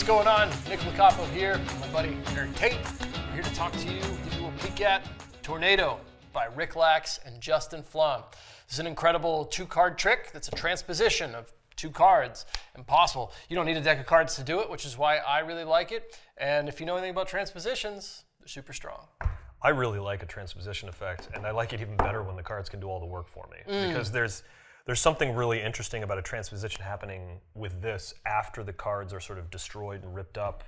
going on? Nick Lacapo here, my buddy Eric Tate. We're here to talk to you, give you a peek at Tornado by Rick Lax and Justin Flom. This is an incredible two-card trick that's a transposition of two cards. Impossible. You don't need a deck of cards to do it, which is why I really like it. And if you know anything about transpositions, they're super strong. I really like a transposition effect, and I like it even better when the cards can do all the work for me. Because there's something really interesting about a transposition happening with this after the cards are sort of destroyed and ripped up.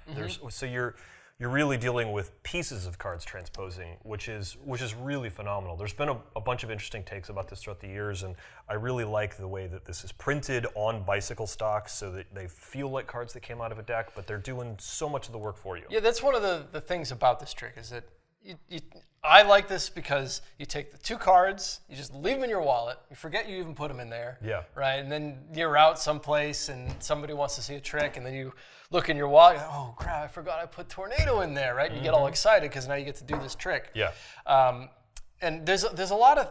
So you're really dealing with pieces of cards transposing, which is really phenomenal. There's been a bunch of interesting takes about this throughout the years, and I really like the way that this is printed on bicycle stocks so that they feel like cards that came out of a deck, but they're doing so much of the work for you. Yeah, that's one of the things about this trick is that I like this because you take the two cards, you just leave them in your wallet, you forget you even put them in there, right? And then you're out someplace and somebody wants to see a trick, and then you look in your wallet, you're like, oh crap, I forgot I put Tornado in there, right? You get all excited because now you get to do this trick. Yeah. And there's a lot of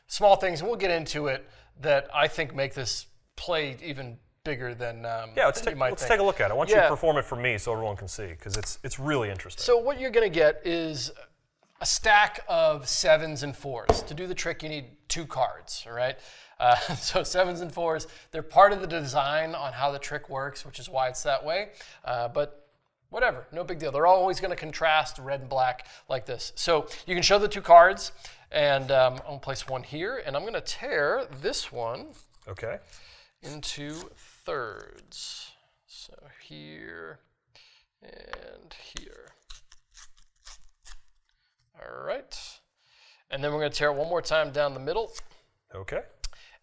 small things, and we'll get into it, that I think make this play even bigger than let's take a look at it. I want you to perform it for me so everyone can see, because it's really interesting. So what you're going to get is a stack of 7s and 4s. To do the trick, you need 2 cards, all right? So 7s and 4s, they're part of the design on how the trick works, which is why it's that way. But whatever, no big deal. They're always going to contrast red and black like this. So you can show the 2 cards, and I'm going to place one here, and I'm going to tear this one into thirds. So here and here. All right. And then we're going to tear it one more time down the middle. Okay.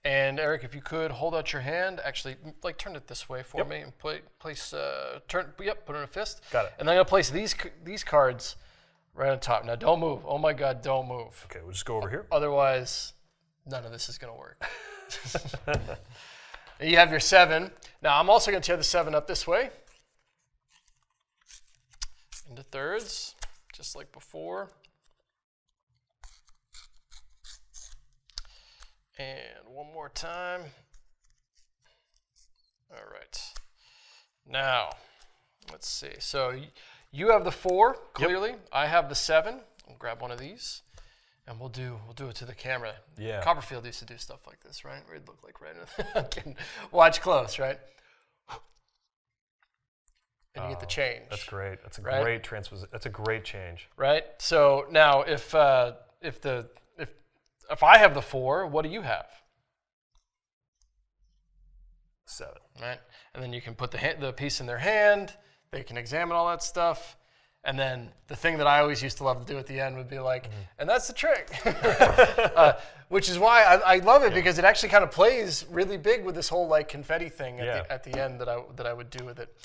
And Eric, if you could hold out your hand, actually, like turn it this way for me, and put it in a fist. Got it. And then I'm going to place these cards right on top. Now, don't move. Oh my God, don't move. Okay, we'll just go over here. Otherwise, none of this is going to work. You have your 7. Now, I'm also going to tear the 7 up this way into thirds, just like before. And one more time. All right. Now, let's see. So you have the 4, clearly. Yep. I have the 7. I'll grab one of these, and we'll do it to the camera. Yeah. Copperfield used to do stuff like this, right? Where it'd look like right in watch close, right? And you get the change. That's great. That's a great transposition. That's a great change. Right. So now, if I have the 4, what do you have? 7. Right. And then you can put the piece in their hand. They can examine all that stuff. And then the thing that I always used to love to do at the end would be like, and that's the trick. Which is why I love it, because it actually kind of plays really big with this whole like confetti thing at the end that I would do with it.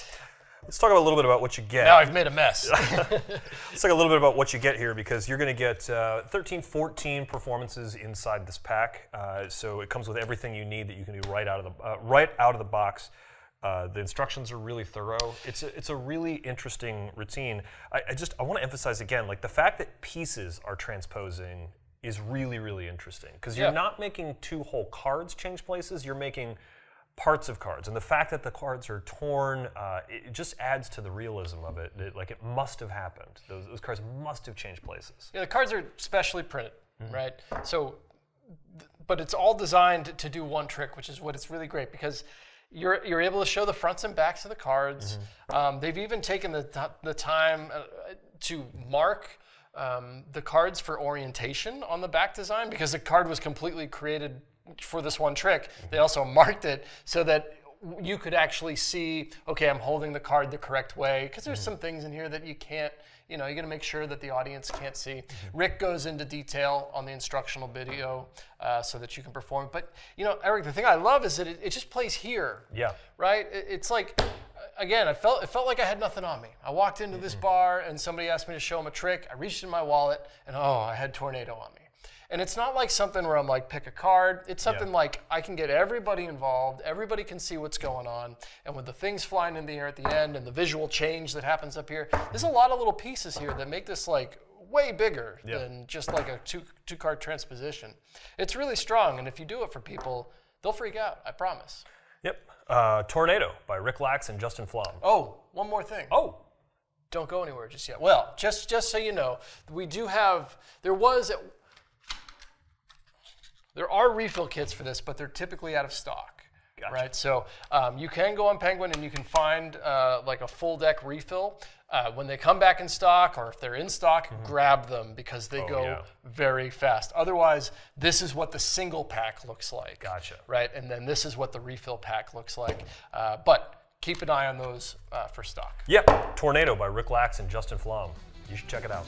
Let's talk a little bit about what you get. Now I've made a mess. Let's talk a little bit about what you get here, because you're going to get 13, 14 performances inside this pack. So it comes with everything you need that you can do right out of the box. The instructions are really thorough. It's a really interesting routine. I want to emphasize again, like the fact that pieces are transposing is really, really interesting, because you're not making 2 whole cards change places. You're making parts of cards, and the fact that the cards are torn, it just adds to the realism of it. Like it must have happened. Those cards must have changed places. Yeah, the cards are specially printed, right? So, but it's all designed to do one trick, which is what it's really great, because you're able to show the fronts and backs of the cards. They've even taken the time to mark the cards for orientation on the back design, because the card was completely created for this one trick. They also marked it so that you could actually see, okay, I'm holding the card the correct way, because there's some things in here that you can't, you got to make sure that the audience can't see. Rick goes into detail on the instructional video so that you can perform. But, Eric, the thing I love is that it just plays here. Yeah. Right? It's like, again, it felt like I had nothing on me. I walked into this bar and somebody asked me to show them a trick. I reached in my wallet and, I had Tornado on me. And it's not like something where I'm like, pick a card. It's something like I can get everybody involved. Everybody can see what's going on. And with the things flying in the air at the end and the visual change that happens up here, there's a lot of little pieces here that make this like way bigger than just like a two card transposition. It's really strong. And if you do it for people, they'll freak out, I promise. Yep. Tornado by Rick Lax and Justin Flom. Oh, one more thing. Oh. Don't go anywhere just yet. Well, just so you know, we do have, there are refill kits for this, but they're typically out of stock. Gotcha. Right, so you can go on Penguin and you can find like a full deck refill. When they come back in stock, or if they're in stock, grab them because they go very fast. Otherwise, this is what the single pack looks like. Gotcha. Right, and then this is what the refill pack looks like. But keep an eye on those for stock. Yep. Tornado by Rick Lax and Justin Flom. You should check it out.